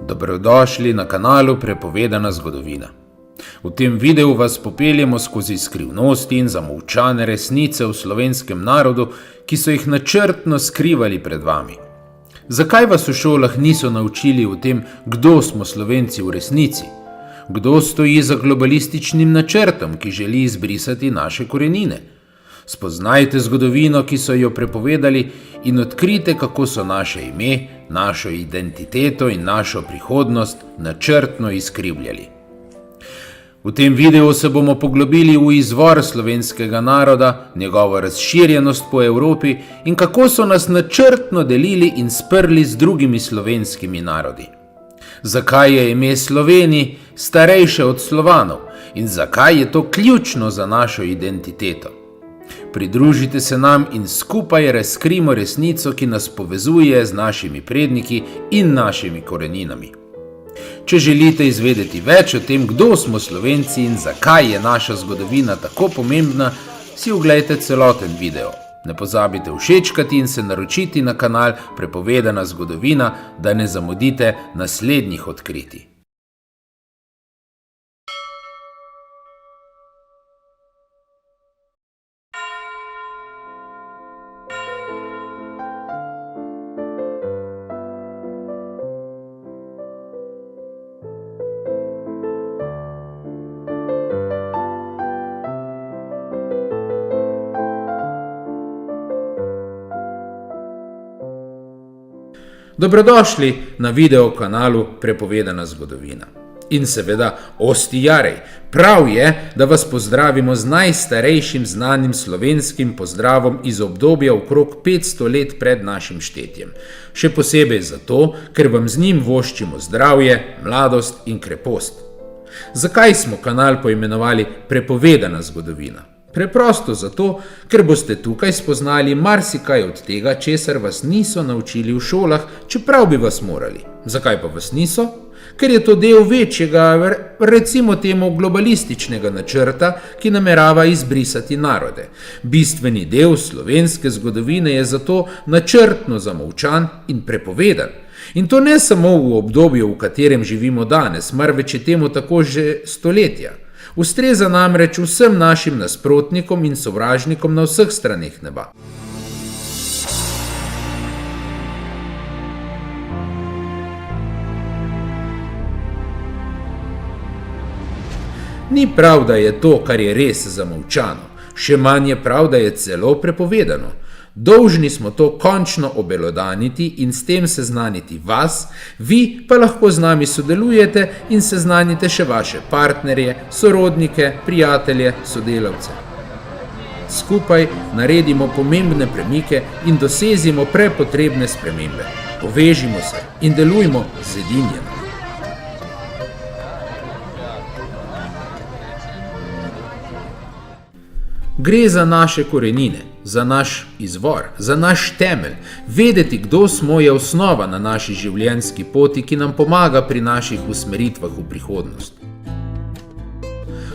Dobrodošli na kanalu Prepovedana zgodovina. V tem videu vas popeljemo skozi skrivnosti in zamolčane resnice v slovenskem narodu, ki so jih načrtno skrivali pred vami. Zakaj vas v šolah niso naučili o tem, kdo smo Slovenci v resnici? Kdo stoji za globalističnim načrtom, ki želi izbrisati naše korenine? Spoznajte zgodovino, ki so jo prepovedali, in odkrite, kako so naše ime, našo identiteto in našo prihodnost načrtno izkrivljali. V tem videu se bomo poglobili v izvor slovenskega naroda, njegovo razširjenost po Evropi in kako so nas načrtno delili in sprli z drugimi slovenskimi narodi. Zakaj je ime Sloveniji starejše od Slovanov in zakaj je to ključno za našo identiteto? Pridružite se nam in skupaj razkrimo resnico, ki nas povezuje z našimi predniki in našimi koreninami. Če želite izvedeti več o tem, kdo smo Slovenci in zakaj je naša zgodovina tako pomembna, si oglejte celoten video. Ne pozabite všečkati in se naročiti na kanal Prepovedana zgodovina, da ne zamudite naslednjih odkritij. Dobrodošli na video kanalu Prepovedana zgodovina. In seveda, osti jarej, prav je, da vas pozdravimo z najstarejšim znanim slovenskim pozdravom iz obdobja okrog 500 let pred našim štetjem. Še posebej zato, ker vam z njim voščimo zdravje, mladost in krepost. Zakaj smo kanal poimenovali Prepovedana zgodovina? Preprosto zato, ker boste tukaj spoznali marsikaj od tega, česar vas niso naučili v šolah, čeprav bi vas morali. Zakaj pa vas niso? Ker je to del večjega, recimo temu globalističnega načrta, ki namerava izbrisati narode. Bistveni del slovenske zgodovine je zato načrtno zamolčan in prepovedan. In to ne samo v obdobju, v katerem živimo danes, marveč je temu tako že stoletja. Ustreza namreč vsem našim nasprotnikom in sovražnikom na vseh straneh neba. Ni prav, da je to, kar je res, zamolčano. Še manj je prav, da je celo prepovedano. Dolžni smo to končno obelodaniti in s tem seznaniti vas, vi pa lahko z nami sodelujete in seznanite še vaše partnerje, sorodnike, prijatelje, sodelavce. Skupaj naredimo pomembne premike in dosezimo prepotrebne spremembe. Povežimo se in delujmo zedinjeno. Gre za naše korenine, za naš izvor, za naš temelj. Vedeti, kdo smo, je osnova na naši življenjski poti, ki nam pomaga pri naših usmeritvah v prihodnost.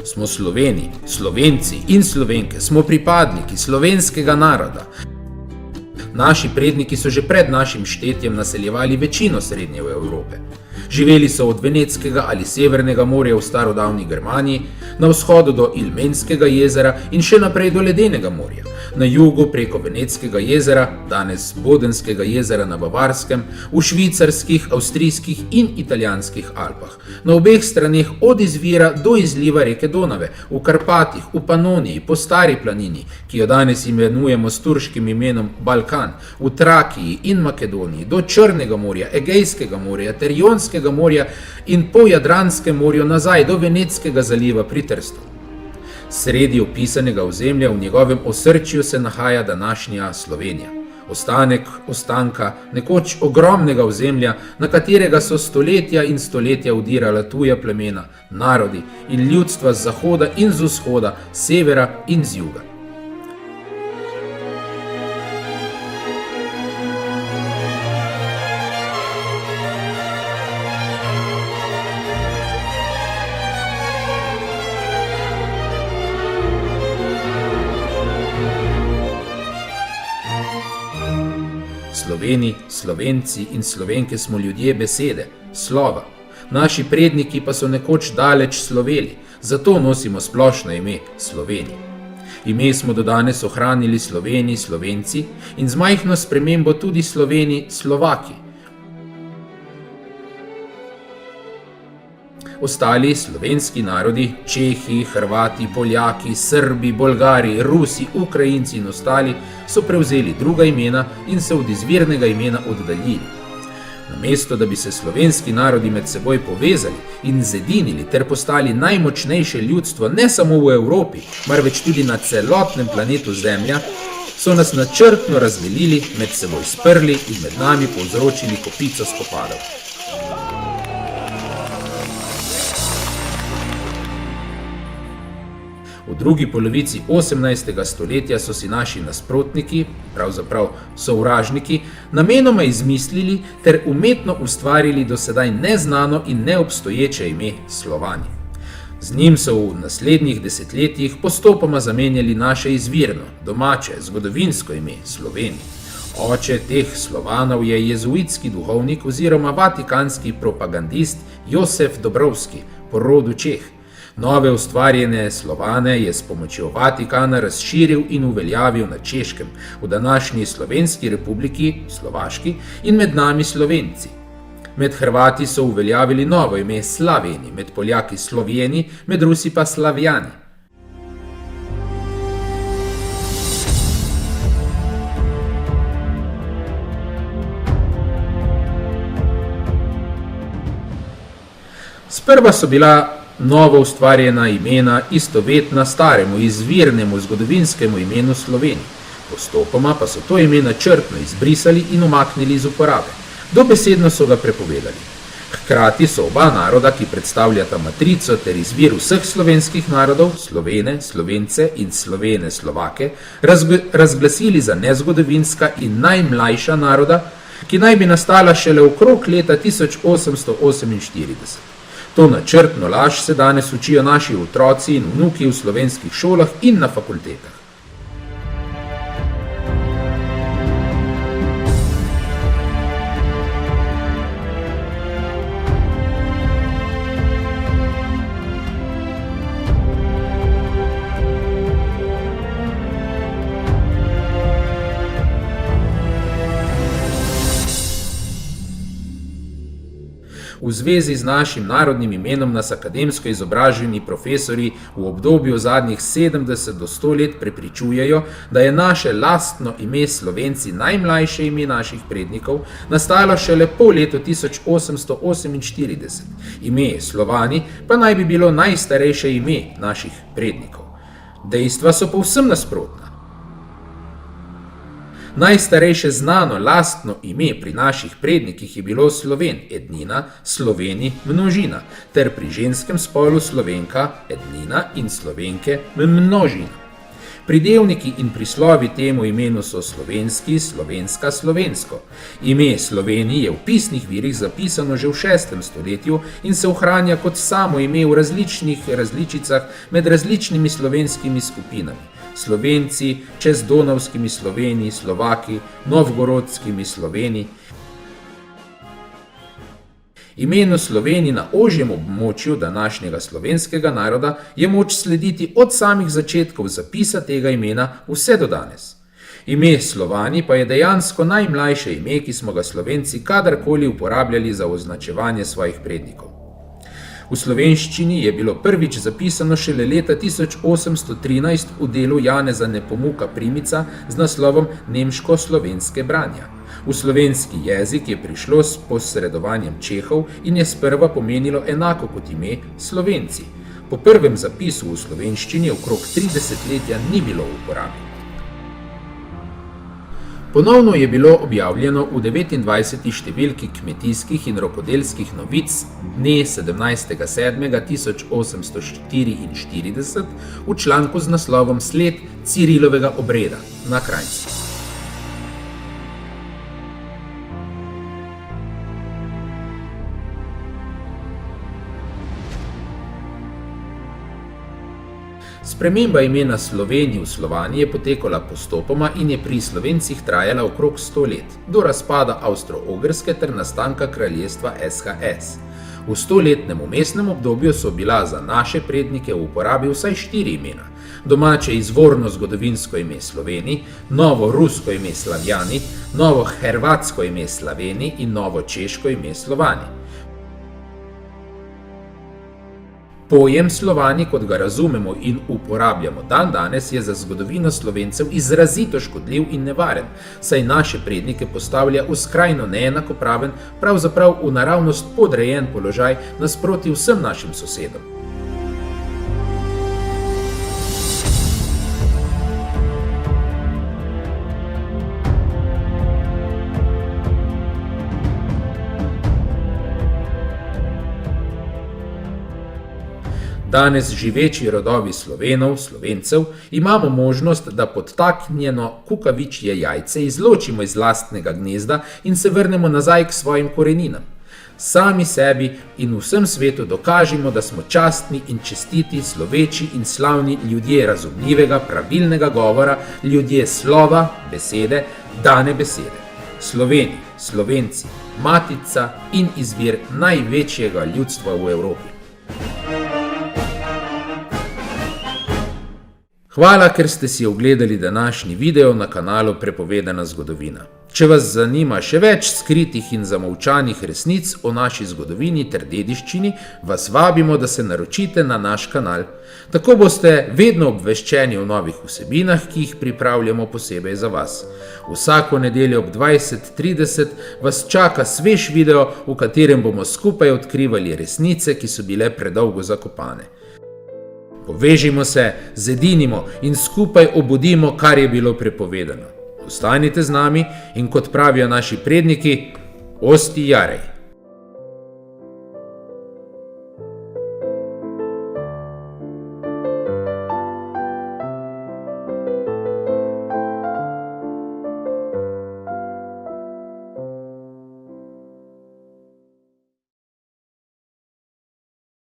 Smo Sloveni, Slovenci in Slovenke, smo pripadniki slovenskega naroda. Naši predniki so že pred našim štetjem naseljevali večino srednje Evrope. Živeli so od Venetskega ali Severnega morja v starodavni Germaniji, na vzhodu do Ilmenskega jezera in še naprej do Ledenega morja, na jugu preko Venetskega jezera, danes Bodenskega jezera na Bavarskem, v švicarskih, avstrijskih in italijanskih Alpah, na obeh straneh od izvira do izliva reke Donave, v Karpatih, v Panoniji, po Stari planini, ki jo danes imenujemo s turškim imenom Balkan, v Trakiji in Makedoniji, do Črnega morja, Egejskega morja ter Jonskega morja in po Jadranskem morju nazaj do Venetskega zaliva pri Trstu. Sredi opisanega ozemlja v njegovem osrčju se nahaja današnja Slovenija. Ostanek ostanka nekoč ogromnega ozemlja, na katerega so stoletja in stoletja vdirala tuja plemena, narodi in ljudstva z zahoda in z vzhoda, severa in z juga. Sloveni, Slovenci in Slovenke smo ljudje besede, slova. Naši predniki pa so nekoč daleč sloveli, zato nosimo splošno ime Sloveni. Ime smo do danes ohranili Sloveni, Slovenci in z majhno spremembo tudi Sloveni, Slovaki. Ostali slovenski narodi, Čehi, Hrvati, Poljaki, Srbi, Bolgari, Rusi, Ukrajinci in ostali so prevzeli druga imena in se od izvirnega imena oddaljili. Namesto, da bi se slovenski narodi med seboj povezali in zedinili ter postali najmočnejše ljudstvo ne samo v Evropi, marveč tudi na celotnem planetu Zemlja, so nas načrtno razdelili, med seboj sprli in med nami povzročili kopico spopadov. V drugi polovici 18. stoletja so si naši nasprotniki, pravzaprav sovražniki, namenoma izmislili ter umetno ustvarili do sedaj neznano in neobstoječe ime Slovani. Z njim so v naslednjih desetletjih postopoma zamenjali naše izvirno, domače, zgodovinsko ime Sloveni. Oče teh Slovanov je jezuitski duhovnik oziroma vatikanski propagandist Josef Dobrovski, po rodu Čeh. Nove ustvarjene Slovane je s pomočjo Vatikana razširil in uveljavil na Češkem, v današnji Slovenski republiki, Slovaški, in med nami Slovenci. Med Hrvati so uveljavili novo ime Slaveni, med Poljaki Sloveni, med Rusi pa Slavjani. Sprva so bila novo ustvarjena imena istovetna staremu, izvirnemu zgodovinskemu imenu Sloveni. Postopoma pa so to ime načrtno izbrisali in umaknili iz uporabe. Dobesedno so ga prepovedali. Hkrati so oba naroda, ki predstavljata matrico ter izvir vseh slovenskih narodov, Slovene, Slovence in Slovene, Slovake, razglasili za nezgodovinska in najmlajša naroda, ki naj bi nastala šele okrog leta 1848. To načrtno laž se danes učijo naši otroci in vnuki v slovenskih šolah in na fakultetah. V zvezi z našim narodnim imenom nas akademsko izobraženi profesori v obdobju zadnjih 70 do 100 let prepričujejo, da je naše lastno ime Slovenci najmlajše ime naših prednikov nastalo šele po letu 1848. Ime Slovani pa naj bi bilo najstarejše ime naših prednikov. Dejstva so povsem nasprotna. Najstarejše znano lastno ime pri naših prednikih je bilo Sloven, ednina, Sloveni, množina, ter pri ženskem spolu Slovenka, ednina in Slovenke, množina. Pridevniki in prislovi temu imenu so slovenski, slovenska, slovensko. Ime Sloveni je v pisnih virih zapisano že v 6. stoletju in se ohranja kot samo ime v različnih različicah med različnimi slovenskimi skupinami. Slovenci, čezdonavskimi Sloveni, Slovaki, novgorodskimi Sloveni. Imenu Sloveni na ožjem območju današnjega slovenskega naroda je moč slediti od samih začetkov zapisa tega imena vse do danes. Ime Slovani pa je dejansko najmlajše ime, ki smo ga Slovenci kadarkoli uporabljali za označevanje svojih prednikov. V slovenščini je bilo prvič zapisano šele leta 1813 v delu Janeza Nepomuka Primica z naslovom Nemško-slovenske branja. V slovenski jezik je prišlo s posredovanjem Čehov in je sprva pomenilo enako kot ime Slovenci. Po prvem zapisu v slovenščini okrog 30-letja ni bilo v uporabi. Ponovno je bilo objavljeno v 29. številki kmetijskih in rokodelskih novic dne 17.7.1844 v članku z naslovom Sled Cirilovega obreda na Kranjskem. S Sprememba imena Sloveniji v Slovaniji je potekala postopoma in je pri Slovencih trajala okrog 100 let, do razpada Avstro-Ogrske ter nastanka kraljestva SHS. V 100-letnem vmesnem obdobju so bila za naše prednike v uporabi vsaj 4 imena. Domače izvorno zgodovinsko ime Sloveniji, novo rusko ime Slavjani, novo hrvatsko ime Slaveni in novo češko ime Slovani. Pojem Slovani, kot ga razumemo in uporabljamo dandanes, je za zgodovino Slovencev izrazito škodljiv in nevaren, saj naše prednike postavlja v skrajno neenakopraven, pravzaprav v naravnost podrejen položaj nasproti vsem našim sosedom. Danes živeči rodovi Slovenov, Slovencev, imamo možnost, da podtaknjeno kukavičje jajce izločimo iz lastnega gnezda in se vrnemo nazaj k svojim koreninam. Sami sebi in vsem svetu dokažimo, da smo častni in čestiti, sloveči in slavni ljudje razumljivega, pravilnega govora, ljudje slova, besede, dane besede. Sloveni, Slovenci, matica in izvir največjega ljudstva v Evropi. Hvala, ker ste si ogledali današnji video na kanalu Prepovedana zgodovina. Če vas zanima še več skritih in zamolčanih resnic o naši zgodovini ter dediščini, vas vabimo, da se naročite na naš kanal. Tako boste vedno obveščeni o novih vsebinah, ki jih pripravljamo posebej za vas. Vsako nedeljo ob 20:30 vas čaka svež video, v katerem bomo skupaj odkrivali resnice, ki so bile predolgo zakopane. Povežimo se, zedinimo in skupaj obudimo, kar je bilo prepovedano. Ostanite z nami in kot pravijo naši predniki, osti jarej.